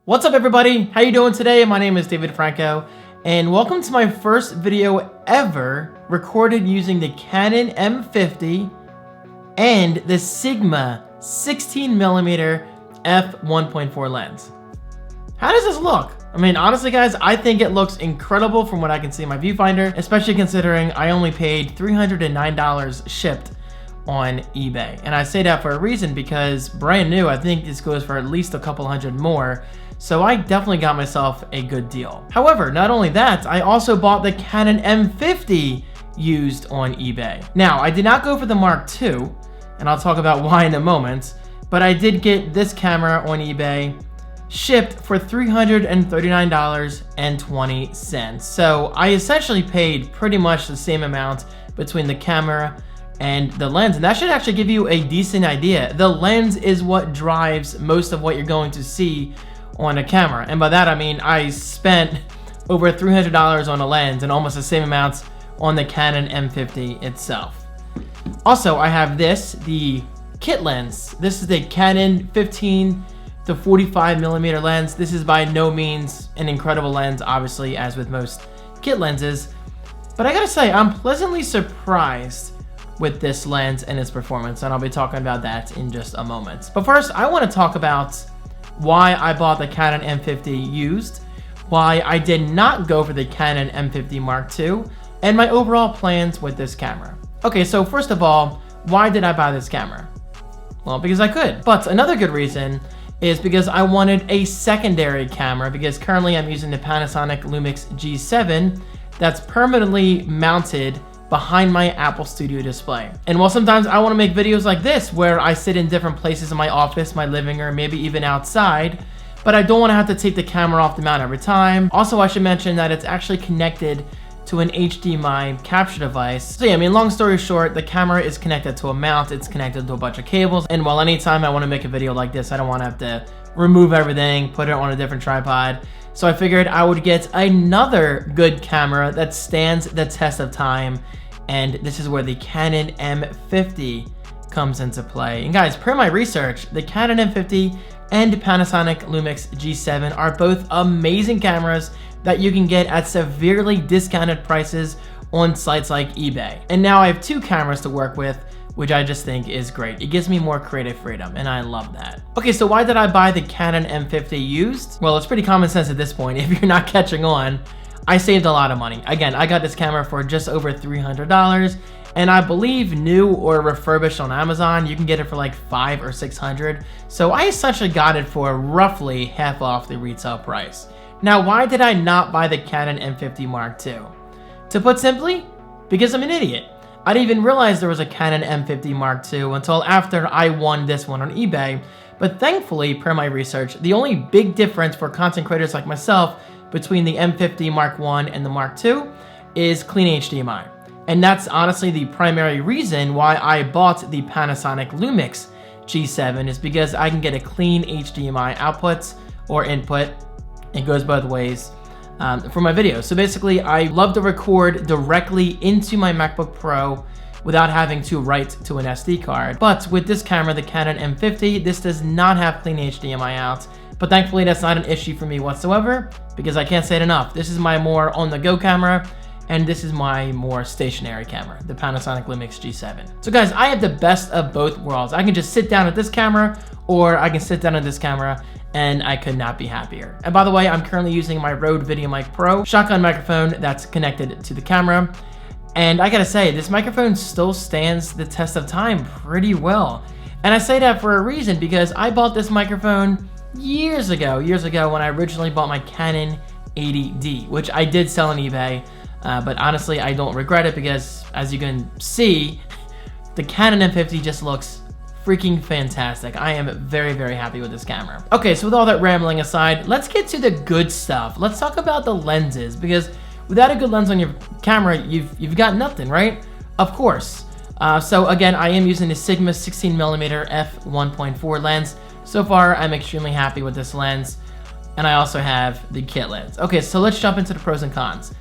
What's up everybody? How you doing today? My name is David Franco and welcome to my first video ever recorded using the Canon M50 and the Sigma 16mm f1.4 lens. How does this look? I mean, honestly guys, I think it looks incredible from what I can see in my viewfinder, especially considering I only paid $309 shipped on eBay. And I say that for a reason because brand new, I think this goes for at least a couple hundred more. So I definitely got myself a good deal. However, not only that, I also bought the Canon M50 used on eBay. Now, I did not go for the Mark II, and I'll talk about why in a moment, but I did get this camera on eBay shipped for $339.20. So I essentially paid pretty much the same amount between the camera and the lens, and that should actually give you a decent idea. The lens is what drives most of what you're going to see on a camera, and by that I mean I spent over $300 on a lens and almost the same amounts on the Canon M50 itself. Also, I have the kit lens. This is the Canon 15 to 45mm lens. This is by no means an incredible lens, obviously, as with most kit lenses, but I gotta say I'm pleasantly surprised with this lens and its performance, and I'll be talking about that in just a moment. But first, I want to talk about why I bought the Canon M50 used, why I did not go for the Canon M50 Mark II, and my overall plans with this camera. Okay, so first of all, why did I buy this camera? Well, because I could. But another good reason is because I wanted a secondary camera, because currently I'm using the Panasonic Lumix G7 that's permanently mounted behind my Apple Studio display. And while sometimes I want to make videos like this where I sit in different places in my office, my living room, maybe even outside, but I don't want to have to take the camera off the mount every time. Also, I should mention that it's actually connected to an HDMI capture device. So yeah, I mean, long story short, the camera is connected to a mount, it's connected to a bunch of cables, and while anytime I want to make a video like this, I don't want to have to remove everything, put it on a different tripod. So I figured I would get another good camera that stands the test of time, and this is where the Canon M50 comes into play. And guys, per my research, the Canon M50 and Panasonic Lumix G7 are both amazing cameras that you can get at severely discounted prices on sites like eBay. And now I have two cameras to work with, which I just think is great. It gives me more creative freedom, and I love that. Okay, so why did I buy the Canon M50 used? Well, it's pretty common sense at this point if you're not catching on. I saved a lot of money. Again, I got this camera for just over $300, and I believe new or refurbished on Amazon, you can get it for like $500 or $600. So I essentially got it for roughly half off the retail price. Now, why did I not buy the Canon M50 Mark II? To put simply, because I'm an idiot. I didn't even realize there was a Canon M50 Mark II until after I won this one on eBay. But thankfully, per my research, the only big difference for content creators like myself between the M50 Mark I and the Mark II is clean HDMI. And that's honestly the primary reason why I bought the Panasonic Lumix G7, is because I can get a clean HDMI output or input. It goes both ways for my videos. So basically, I love to record directly into my MacBook Pro without having to write to an SD card. But with this camera, the Canon M50, this does not have clean HDMI out. But thankfully, that's not an issue for me whatsoever, because I can't say it enough. This is my more on-the-go camera, and this is my more stationary camera, the Panasonic Lumix G7. So guys, I have the best of both worlds. I can just sit down at this camera, or I can sit down at this camera, and I could not be happier. And by the way, I'm currently using my Rode VideoMic Pro shotgun microphone that's connected to the camera. And I gotta say, this microphone still stands the test of time pretty well. And I say that for a reason, because I bought this microphone years ago when I originally bought my Canon 80D, which I did sell on eBay, but honestly, I don't regret it, because as you can see, the Canon M50 just looks freaking fantastic. I am very, very happy with this camera. Okay, so with all that rambling aside, let's get to the good stuff. Let's talk about the lenses, because without a good lens on your camera, you've got nothing, right? Of course. So again, I am using the Sigma 16mm f1.4 lens. So far, I'm extremely happy with this lens, and I also have the kit lens. Okay, so let's jump into the pros and cons.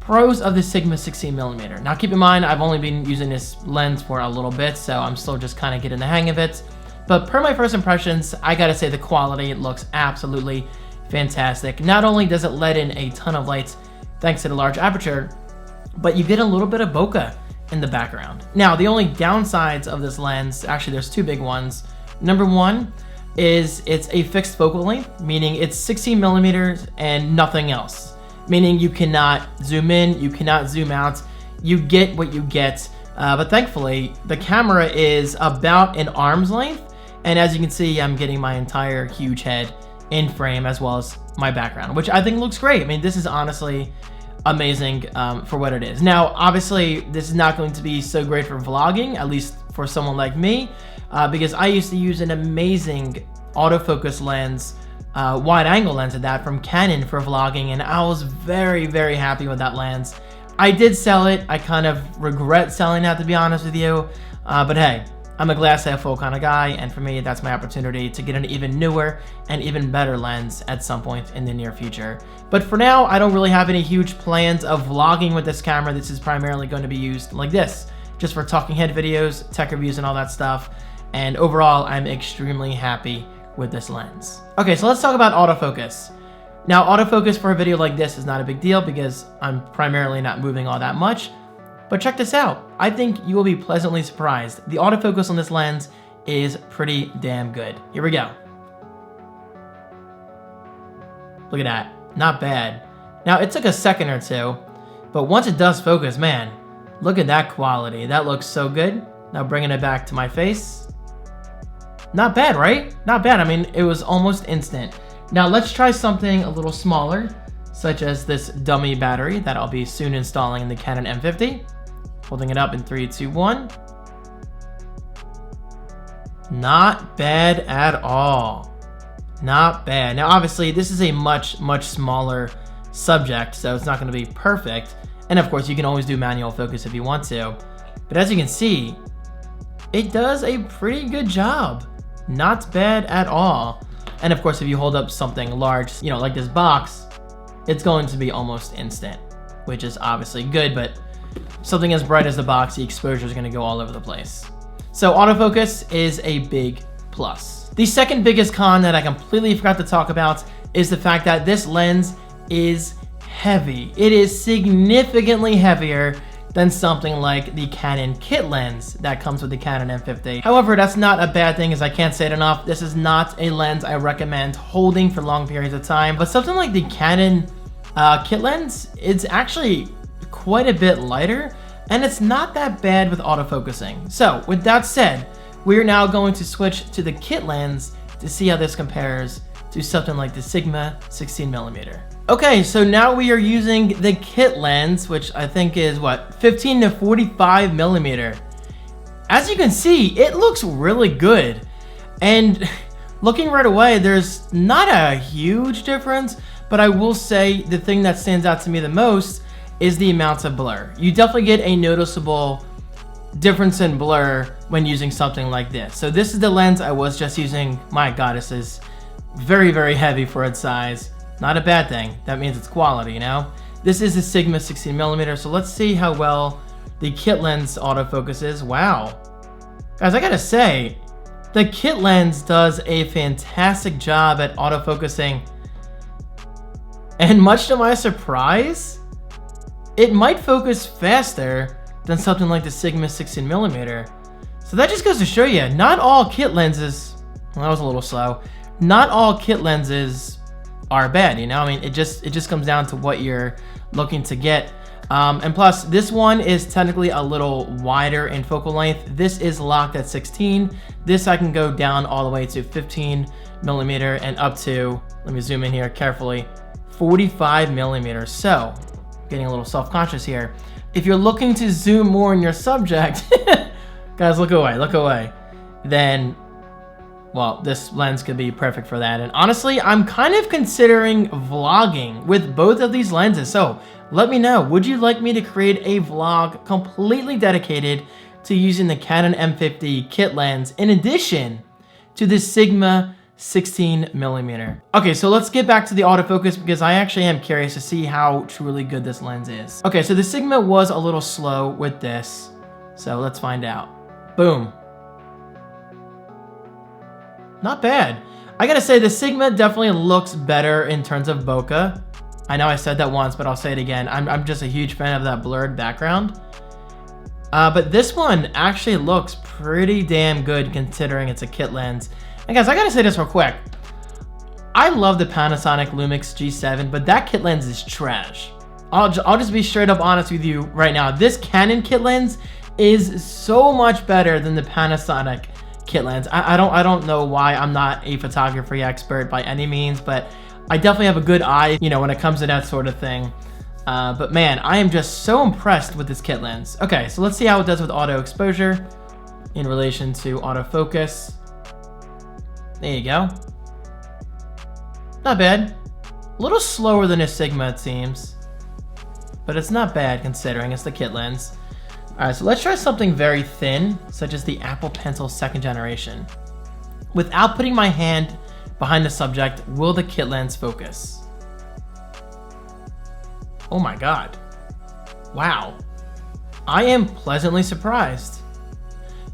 Pros of the Sigma 16mm. Now keep in mind, I've only been using this lens for a little bit, so I'm still just kind of getting the hang of it. But per my first impressions, I gotta say the quality looks absolutely fantastic. Not only does it let in a ton of light thanks to the large aperture, but you get a little bit of bokeh in the background. Now, the only downsides of this lens, actually there's two big ones. Number one is it's a fixed focal length, meaning it's 16 millimeters and nothing else. Meaning you cannot zoom in, you cannot zoom out, you get what you get. But thankfully, the camera is about an arm's length. And as you can see, I'm getting my entire huge head in frame as well as my background, which I think looks great. I mean, this is honestly amazing for what it is. Now, obviously, this is not going to be so great for vlogging, at least for someone like me, because I used to use an amazing autofocus lens, wide angle lens at that, from Canon for vlogging, and I was very, very happy with that lens. I did sell it. I kind of regret selling that, to be honest with you, but hey, I'm a glass half full kind of guy, and for me, that's my opportunity to get an even newer and even better lens at some point in the near future. But for now, I don't really have any huge plans of vlogging with this camera. This is primarily going to be used like this, just for talking head videos, tech reviews, and all that stuff. And overall, I'm extremely happy with this lens. Okay, so let's talk about autofocus. Now, autofocus for a video like this is not a big deal because I'm primarily not moving all that much. But check this out. I think you will be pleasantly surprised. The autofocus on this lens is pretty damn good. Here we go. Look at that. Not bad. Now, it took a second or two, but once it does focus, man, look at that quality. That looks so good. Now bringing it back to my face. Not bad, right? Not bad. I mean, it was almost instant. Now let's try something a little smaller, such as this dummy battery that I'll be soon installing in the Canon M50. Holding it up in 3, 2, 1. Not bad at all. Not bad. Now, obviously, this is a much smaller subject, so it's not going to be perfect. And of course, you can always do manual focus if you want to. But as you can see, it does a pretty good job. Not bad at all. And of course, if you hold up something large, you know, like this box, it's going to be almost instant, which is obviously good, but something as bright as the box, the exposure is going to go all over the place. So autofocus is a big plus. The second biggest con that I completely forgot to talk about is the fact that this lens is heavy. It is significantly heavier than something like the Canon kit lens that comes with the Canon M50. However, that's not a bad thing, as I can't say it enough. This is not a lens I recommend holding for long periods of time, but something like the Canon kit lens, it's actually quite a bit lighter, and it's not that bad with autofocusing. So with that said, we're now going to switch to the kit lens to see how this compares to something like the Sigma 16mm. Okay, so now we are using the kit lens, which I think is what, 15 to 45 millimeter. As you can see, it looks really good. And looking right away, there's not a huge difference, but I will say the thing that stands out to me the most is the amount of blur. You definitely get a noticeable difference in blur when using something like this. So this is the lens I was just using. My God, this is very, very heavy for its size. Not a bad thing. That means it's quality, you know? This is the Sigma 16mm, so let's see how well the kit lens autofocus is. Wow. Guys, I gotta say, the kit lens does a fantastic job at autofocusing. And much to my surprise, it might focus faster than something like the Sigma 16mm. So that just goes to show you, not all kit lenses, well, that was a little slow, not all kit lenses are bad, you know? I mean, it just comes down to what you're looking to get. And plus, this one is technically a little wider in focal length. This is locked at 16. This I can go down all the way to 15mm and up to, let me zoom in here carefully, 45mm. So, getting a little self-conscious here. If you're looking to zoom more in your subject, guys, look away, then, well, this lens could be perfect for that. And honestly, I'm kind of considering vlogging with both of these lenses. So let me know, would you like me to create a vlog completely dedicated to using the Canon M50 kit lens in addition to the Sigma 16mm? Okay, so let's get back to the autofocus because I actually am curious to see how truly good this lens is. Okay, so the Sigma was a little slow with this, so let's find out. Boom. Not bad. I gotta say, the Sigma definitely looks better in terms of bokeh. I know I said that once, but I'll say it again. I'm just a huge fan of that blurred background. But this one actually looks pretty damn good considering it's a kit lens. And guys, I gotta say this real quick. I love the Panasonic Lumix G7, but that kit lens is trash. I'll just be straight up honest with you right now. This Canon kit lens is so much better than the Panasonic kit lens. I don't know why. I'm not a photography expert by any means, but I definitely have a good eye, you know, when it comes to that sort of thing. But man, I am just so impressed with this kit lens. Okay, so let's see how it does with auto exposure in relation to autofocus. There you go. Not bad. A little slower than a Sigma, it seems. But it's not bad considering it's the kit lens. Alright, so let's try something very thin, such as the Apple Pencil 2nd generation. Without putting my hand behind the subject, will the kit lens focus? Oh my god. Wow. I am pleasantly surprised.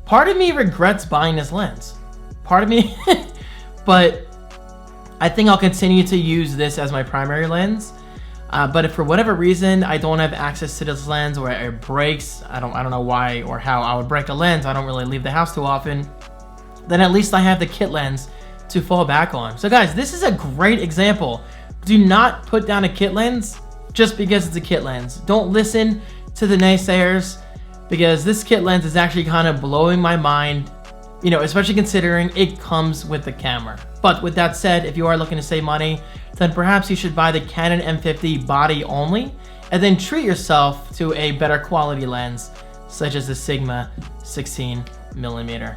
Part of me regrets buying this lens. Part of me, but I think I'll continue to use this as my primary lens. But if for whatever reason I don't have access to this lens or it breaks, I don't know why or how I would break a lens, I don't really leave the house too often, then at least I have the kit lens to fall back on. So guys, this is a great example. Do not put down a kit lens just because it's a kit lens. Don't listen to the naysayers, because this kit lens is actually kind of blowing my mind, you know, especially considering it comes with the camera. But with that said, if you are looking to save money, then perhaps you should buy the Canon M50 body only, and then treat yourself to a better quality lens, such as the Sigma 16mm.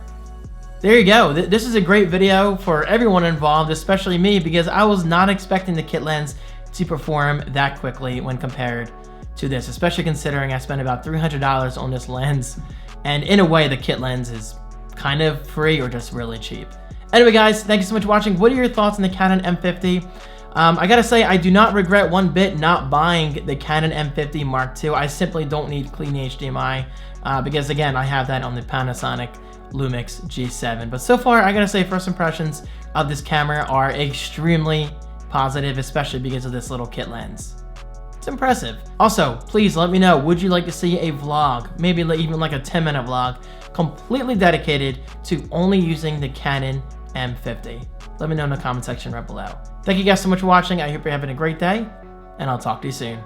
There you go. This is a great video for everyone involved, especially me, because I was not expecting the kit lens to perform that quickly when compared to this, especially considering I spent about $300 on this lens, and in a way the kit lens is kind of free or just really cheap. Anyway guys, thank you so much for watching. What are your thoughts on the Canon M50? I gotta say, I do not regret one bit not buying the Canon M50 Mark II. I simply don't need clean HDMI because again, I have that on the Panasonic Lumix G7. But so far, I gotta say, first impressions of this camera are extremely positive, especially because of this little kit lens. It's impressive. Also, please let me know, would you like to see a vlog, maybe even like a 10-minute vlog, completely dedicated to only using the Canon M50? Let me know in the comment section right below. Thank you guys so much for watching. I hope you're having a great day, and I'll talk to you soon.